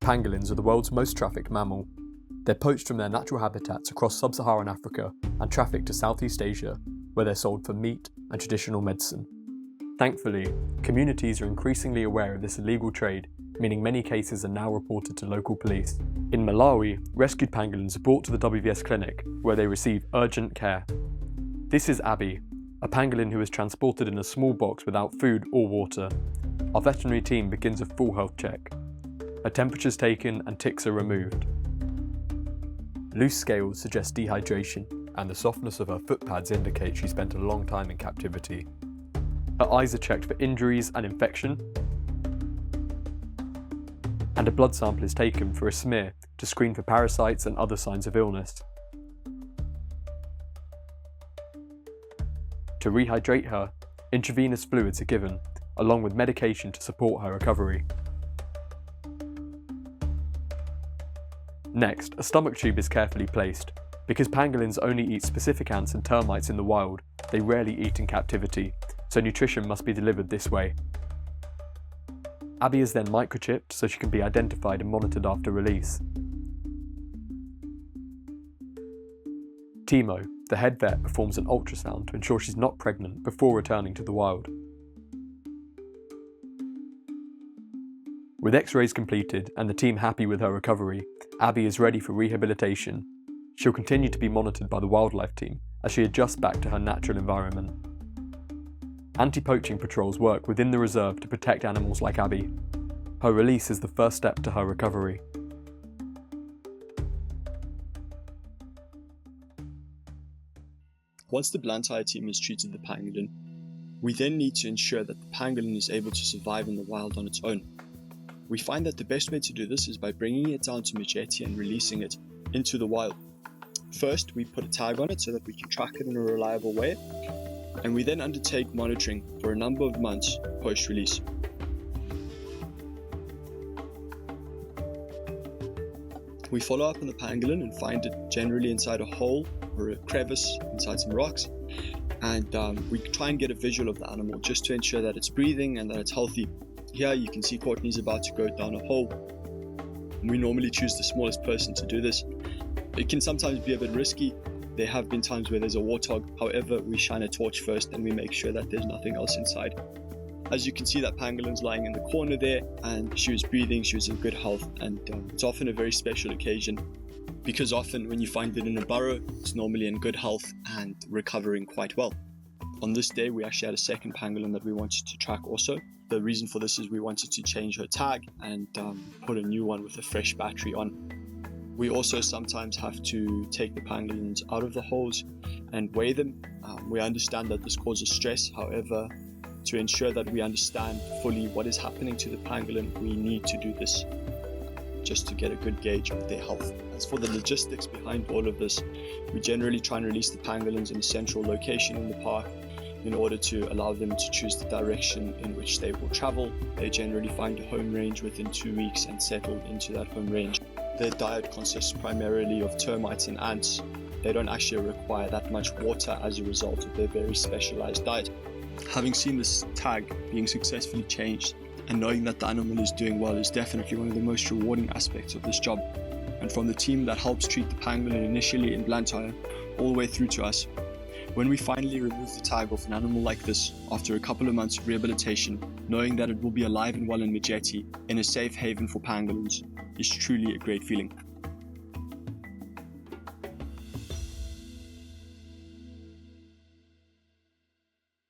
Pangolins are the world's most trafficked mammal. They're poached from their natural habitats across sub-Saharan Africa and trafficked to Southeast Asia, where they're sold for meat and traditional medicine. Thankfully, communities are increasingly aware of this illegal trade, meaning many cases are now reported to local police. In Malawi, rescued pangolins are brought to the WVS clinic, where they receive urgent care. This is Abby, a pangolin who is transported in a small box without food or water. Our veterinary team begins a full health check. Her temperature is taken and ticks are removed. Loose scales suggest dehydration, and the softness of her foot pads indicate she spent a long time in captivity. Her eyes are checked for injuries and infection, and a blood sample is taken for a smear to screen for parasites and other signs of illness. To rehydrate her, intravenous fluids are given, along with medication to support her recovery. Next, a stomach tube is carefully placed. Because pangolins only eat specific ants and termites in the wild, they rarely eat in captivity, so nutrition must be delivered this way. Abby is then microchipped so she can be identified and monitored after release. Timo, the head vet, performs an ultrasound to ensure she's not pregnant before returning to the wild. With X-rays completed and the team happy with her recovery, Abby is ready for rehabilitation. She'll continue to be monitored by the wildlife team as she adjusts back to her natural environment. Anti-poaching patrols work within the reserve to protect animals like Abby. Her release is the first step to her recovery. Once the Blantyre team has treated the pangolin, we then need to ensure that the pangolin is able to survive in the wild on its own. We find that the best way to do this is by bringing it down to Majeti and releasing it into the wild. First, we put a tag on it so that we can track it in a reliable way, and we then undertake monitoring for a number of months post-release. We follow up on the pangolin and find it generally inside a hole or a crevice inside some rocks, and we try and get a visual of the animal just to ensure that it's breathing and that it's healthy. Here you can see Courtney's about to go down a hole. We normally choose the smallest person to do this. It can sometimes be a bit risky. There have been times where there's a warthog. However, we shine a torch first and we make sure that there's nothing else inside. As you can see, that pangolin's lying in the corner there, and she was breathing, she was in good health, and it's often a very special occasion because often when you find it in a burrow, it's normally in good health and recovering quite well. On this day, we actually had a second pangolin that we wanted to track also. The reason for this is we wanted to change her tag and put a new one with a fresh battery on. We also sometimes have to take the pangolins out of the holes and weigh them. We understand that this causes stress. However, to ensure that we understand fully what is happening to the pangolin, we need to do this just to get a good gauge of their health. As for the logistics behind all of this, we generally try and release the pangolins in a central location in the park in order to allow them to choose the direction in which they will travel. They generally find a home range within 2 weeks and settle into that home range. Their diet consists primarily of termites and ants. They don't actually require that much water as a result of their very specialized diet. Having seen this tag being successfully changed and knowing that the animal is doing well is definitely one of the most rewarding aspects of this job. And from the team that helps treat the pangolin initially in Blantyre all the way through to us, when we finally remove the tag off an animal like this after a couple of months of rehabilitation, knowing that it will be alive and well in Majeti in a safe haven for pangolins is truly a great feeling.